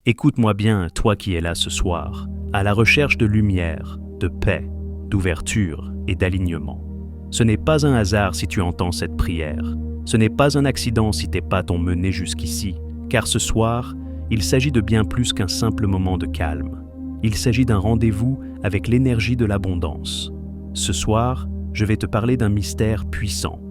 Écoute-moi bien, toi qui es là ce soir, à la recherche de lumière, de paix, d'ouverture et d'alignement. Ce n'est pas un hasard si tu entends cette prière. Ce n'est pas un accident si tes pas t'ont mené jusqu'ici, car ce soir, il s'agit de bien plus qu'un simple moment de calme. Il s'agit d'un rendez-vous avec l'énergie de l'abondance. Ce soir, je vais te parler d'un mystère puissant,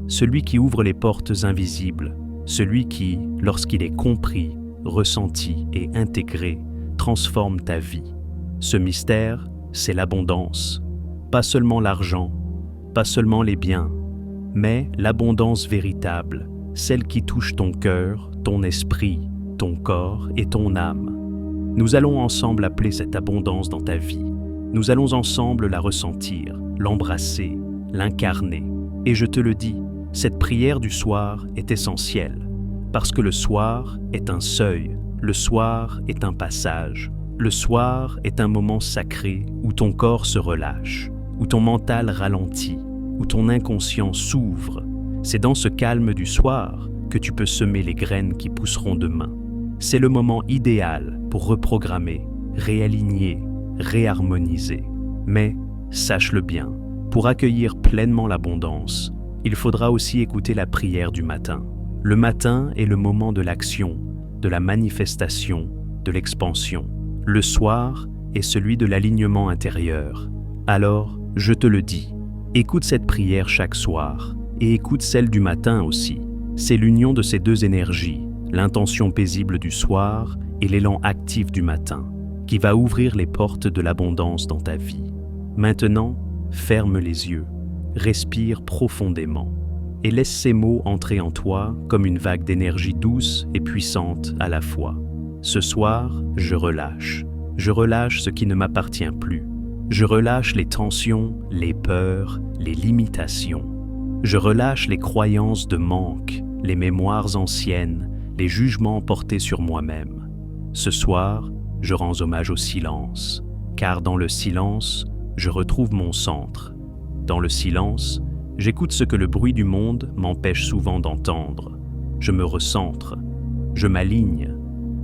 celui qui ouvre les portes invisibles, celui qui, lorsqu'il est compris, ressenti et intégré, transforme ta vie. Ce mystère, c'est l'abondance. Pas seulement l'argent, pas seulement les biens, mais l'abondance véritable, celle qui touche ton cœur, ton esprit, ton corps et ton âme. Nous allons ensemble appeler cette abondance dans ta vie. Nous allons ensemble la ressentir, l'embrasser, l'incarner. Et je te le dis, cette prière du soir est essentielle, parce que le soir est un seuil, le soir est un passage, le soir est un moment sacré où ton corps se relâche, où ton mental ralentit, où ton inconscient s'ouvre. C'est dans ce calme du soir que tu peux semer les graines qui pousseront demain. C'est le moment idéal pour reprogrammer, réaligner, réharmoniser. Mais, sache-le bien, pour accueillir pleinement l'abondance, il faudra aussi écouter la prière du matin. Le matin est le moment de l'action, de la manifestation, de l'expansion. Le soir est celui de l'alignement intérieur. Alors, je te le dis, écoute cette prière chaque soir et écoute celle du matin aussi. C'est l'union de ces deux énergies, l'intention paisible du soir et l'élan actif du matin, qui va ouvrir les portes de l'abondance dans ta vie. Maintenant, ferme les yeux, respire profondément et laisse ces mots entrer en toi comme une vague d'énergie douce et puissante à la fois. Ce soir, je relâche ce qui ne m'appartient plus. Je relâche les tensions, les peurs, les limitations. Je relâche les croyances de manque, les mémoires anciennes, les jugements portés sur moi-même. Ce soir, je rends hommage au silence, car dans le silence, je retrouve mon centre. Dans le silence, j'écoute ce que le bruit du monde m'empêche souvent d'entendre. Je me recentre, je m'aligne,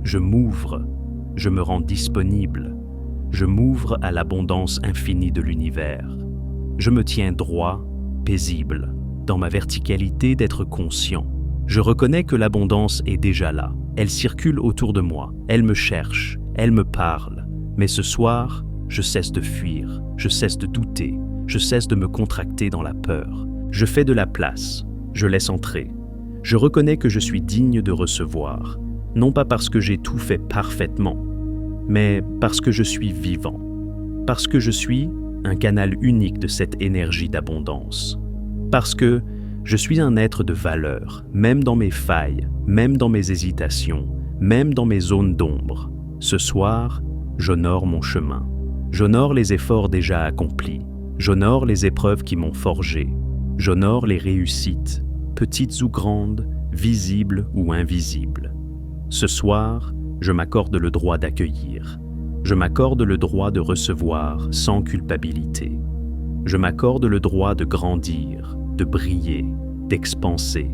je m'ouvre, je me rends disponible, je m'ouvre à l'abondance infinie de l'univers. Je me tiens droit, paisible, dans ma verticalité d'être conscient. Je reconnais que l'abondance est déjà là. Elle circule autour de moi, elle me cherche, elle me parle. Mais ce soir, je cesse de fuir, je cesse de douter, je cesse de me contracter dans la peur. Je fais de la place, je laisse entrer. Je reconnais que je suis digne de recevoir, non pas parce que j'ai tout fait parfaitement, mais parce que je suis vivant, parce que je suis un canal unique de cette énergie d'abondance, parce que je suis un être de valeur, même dans mes failles, même dans mes hésitations, même dans mes zones d'ombre. Ce soir, j'honore mon chemin. J'honore les efforts déjà accomplis. J'honore les épreuves qui m'ont forgé. J'honore les réussites, petites ou grandes, visibles ou invisibles. Ce soir, je m'accorde le droit d'accueillir. Je m'accorde le droit de recevoir sans culpabilité. Je m'accorde le droit de grandir, de briller, d'expanser.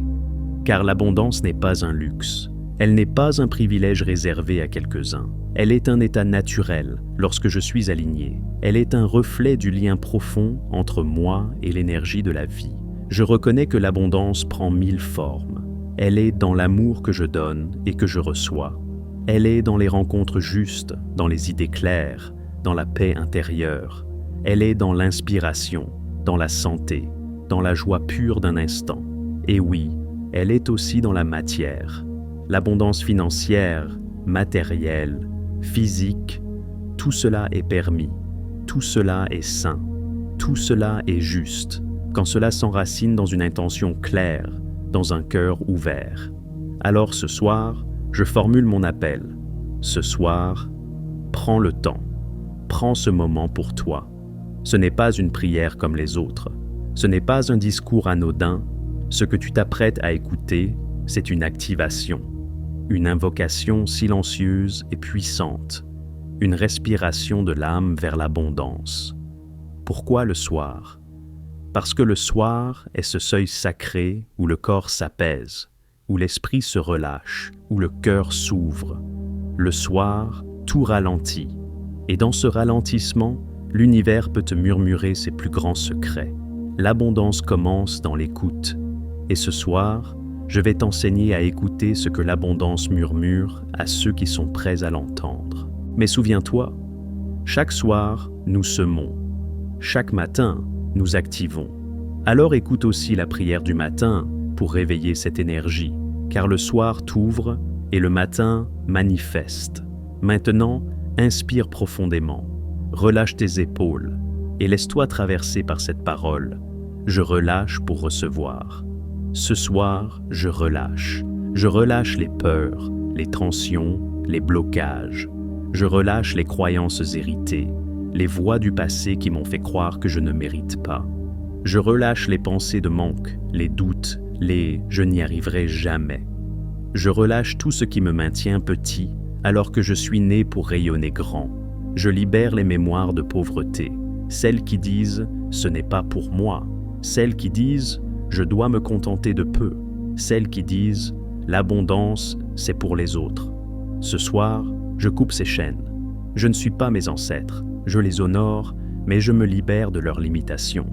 Car l'abondance n'est pas un luxe. Elle n'est pas un privilège réservé à quelques-uns. Elle est un état naturel lorsque je suis aligné. Elle est un reflet du lien profond entre moi et l'énergie de la vie. Je reconnais que l'abondance prend 1000 formes. Elle est dans l'amour que je donne et que je reçois. Elle est dans les rencontres justes, dans les idées claires, dans la paix intérieure. Elle est dans l'inspiration, dans la santé, dans la joie pure d'un instant. Et oui, elle est aussi dans la matière. L'abondance financière, matérielle, physique, tout cela est permis, tout cela est sain, tout cela est juste, quand cela s'enracine dans une intention claire, dans un cœur ouvert. Alors ce soir, je formule mon appel. Ce soir, prends le temps, prends ce moment pour toi. Ce n'est pas une prière comme les autres, ce n'est pas un discours anodin. Ce que tu t'apprêtes à écouter, c'est une activation, une invocation silencieuse et puissante, une respiration de l'âme vers l'abondance. Pourquoi le soir? Parce que le soir est ce seuil sacré où le corps s'apaise, où l'esprit se relâche, où le cœur s'ouvre. Le soir, tout ralentit. Et dans ce ralentissement, l'univers peut te murmurer ses plus grands secrets. L'abondance commence dans l'écoute. Et ce soir, je vais t'enseigner à écouter ce que l'abondance murmure à ceux qui sont prêts à l'entendre. Mais souviens-toi, chaque soir, nous semons. Chaque matin, nous activons. Alors écoute aussi la prière du matin pour réveiller cette énergie, car le soir t'ouvre et le matin manifeste. Maintenant, inspire profondément, relâche tes épaules et laisse-toi traverser par cette parole. Je relâche pour recevoir. Ce soir, je relâche. Je relâche les peurs, les tensions, les blocages. Je relâche les croyances héritées, les voix du passé qui m'ont fait croire que je ne mérite pas. Je relâche les pensées de manque, les doutes, les « je n'y arriverai jamais ». Je relâche tout ce qui me maintient petit alors que je suis né pour rayonner grand. Je libère les mémoires de pauvreté, celles qui disent « ce n'est pas pour moi », celles qui disent « je dois me contenter de peu », celles qui disent « l'abondance, c'est pour les autres ». Ce soir, je coupe ces chaînes. Je ne suis pas mes ancêtres, je les honore, mais je me libère de leurs limitations.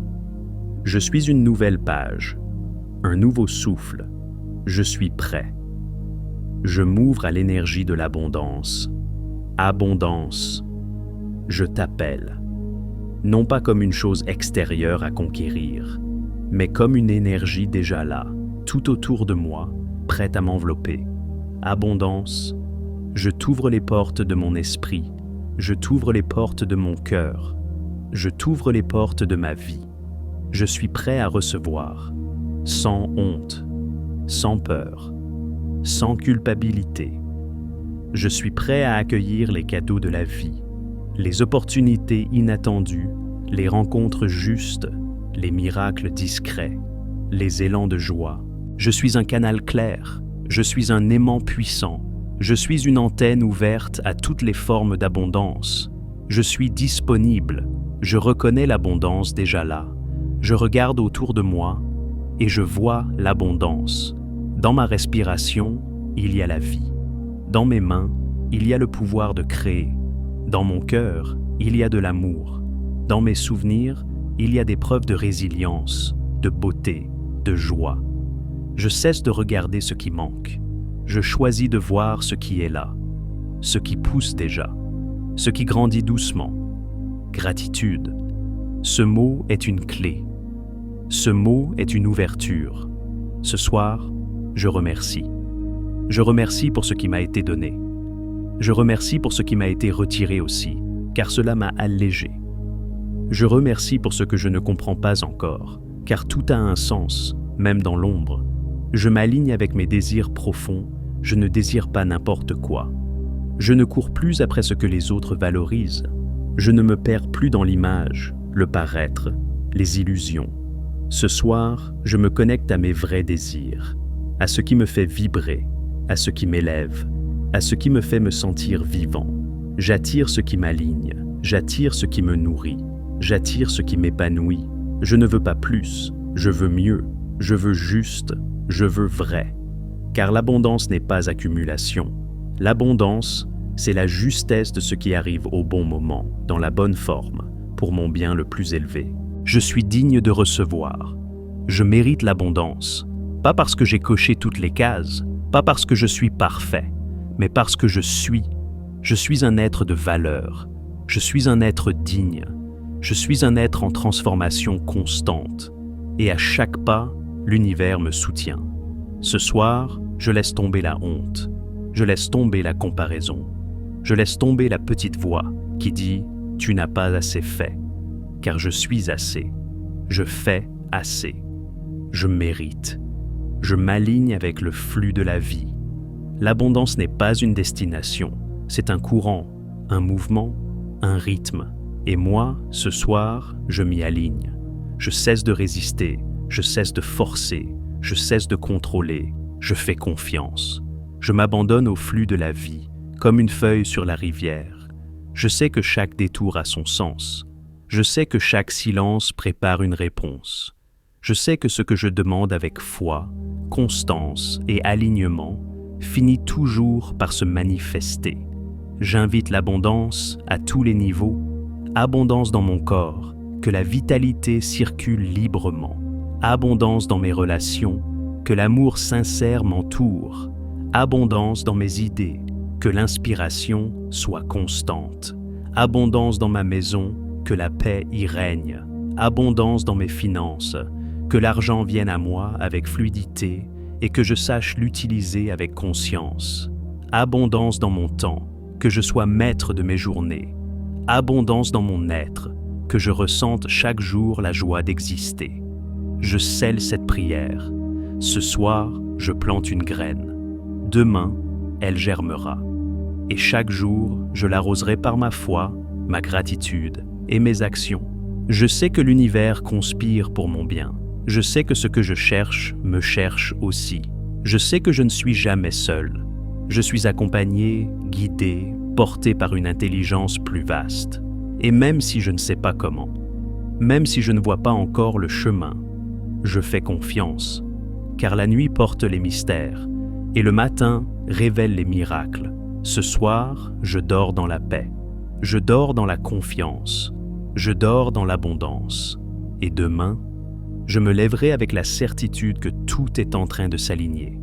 Je suis une nouvelle page, un nouveau souffle. Je suis prêt. Je m'ouvre à l'énergie de l'abondance. Abondance. Je t'appelle. Non pas comme une chose extérieure à conquérir, mais comme une énergie déjà là, tout autour de moi, prête à m'envelopper. Abondance. Je t'ouvre les portes de mon esprit. Je t'ouvre les portes de mon cœur. Je t'ouvre les portes de ma vie. Je suis prêt à recevoir, sans honte, sans peur, sans culpabilité. Je suis prêt à accueillir les cadeaux de la vie, les opportunités inattendues, les rencontres justes, les miracles discrets, les élans de joie. Je suis un canal clair, je suis un aimant puissant, je suis une antenne ouverte à toutes les formes d'abondance. Je suis disponible, je reconnais l'abondance déjà là. Je regarde autour de moi et je vois l'abondance. Dans ma respiration, il y a la vie. Dans mes mains, il y a le pouvoir de créer. Dans mon cœur, il y a de l'amour. Dans mes souvenirs, il y a des preuves de résilience, de beauté, de joie. Je cesse de regarder ce qui manque. Je choisis de voir ce qui est là, ce qui pousse déjà, ce qui grandit doucement. Gratitude. Ce mot est une clé. Ce mot est une ouverture. Ce soir, je remercie. Je remercie pour ce qui m'a été donné. Je remercie pour ce qui m'a été retiré aussi, car cela m'a allégé. Je remercie pour ce que je ne comprends pas encore, car tout a un sens, même dans l'ombre. Je m'aligne avec mes désirs profonds, je ne désire pas n'importe quoi. Je ne cours plus après ce que les autres valorisent. Je ne me perds plus dans l'image, le paraître, les illusions. Ce soir, je me connecte à mes vrais désirs, à ce qui me fait vibrer, à ce qui m'élève, à ce qui me fait me sentir vivant. J'attire ce qui m'aligne, j'attire ce qui me nourrit, j'attire ce qui m'épanouit. Je ne veux pas plus, je veux mieux, je veux juste, je veux vrai. Car l'abondance n'est pas accumulation. L'abondance, c'est la justesse de ce qui arrive au bon moment, dans la bonne forme, pour mon bien le plus élevé. Je suis digne de recevoir. Je mérite l'abondance, pas parce que j'ai coché toutes les cases, pas parce que je suis parfait, mais parce que je suis. Je suis un être de valeur. Je suis un être digne. Je suis un être en transformation constante. Et à chaque pas, l'univers me soutient. Ce soir, je laisse tomber la honte. Je laisse tomber la comparaison. Je laisse tomber la petite voix qui dit « Tu n'as pas assez fait ». Car je suis assez. Je fais assez. Je mérite. Je m'aligne avec le flux de la vie. L'abondance n'est pas une destination, c'est un courant, un mouvement, un rythme. Et moi, ce soir, je m'y aligne. Je cesse de résister, je cesse de forcer, je cesse de contrôler, je fais confiance. Je m'abandonne au flux de la vie, comme une feuille sur la rivière. Je sais que chaque détour a son sens. Je sais que chaque silence prépare une réponse. Je sais que ce que je demande avec foi, constance et alignement finit toujours par se manifester. j'invite l'abondance à tous les niveaux, abondance dans mon corps, que la vitalité circule librement, abondance dans mes relations, que l'amour sincère m'entoure, abondance dans mes idées, que l'inspiration soit constante, abondance dans ma maison, que la paix y règne, abondance dans mes finances, que l'argent vienne à moi avec fluidité et que je sache l'utiliser avec conscience, abondance dans mon temps, que je sois maître de mes journées, abondance dans mon être, que je ressente chaque jour la joie d'exister. Je scelle cette prière. Ce soir, je plante une graine. Demain, elle germera. Et chaque jour, je l'arroserai par ma foi, ma gratitude et mes actions. Je sais que l'univers conspire pour mon bien. Je sais que ce que je cherche me cherche aussi. Je sais que je ne suis jamais seul. Je suis accompagné, guidé, porté par une intelligence plus vaste. Et même si je ne sais pas comment, même si je ne vois pas encore le chemin, je fais confiance, car la nuit porte les mystères et le matin révèle les miracles. Ce soir, je dors dans la paix, je dors dans la confiance, je dors dans l'abondance. Et demain, je me lèverai avec la certitude que tout est en train de s'aligner.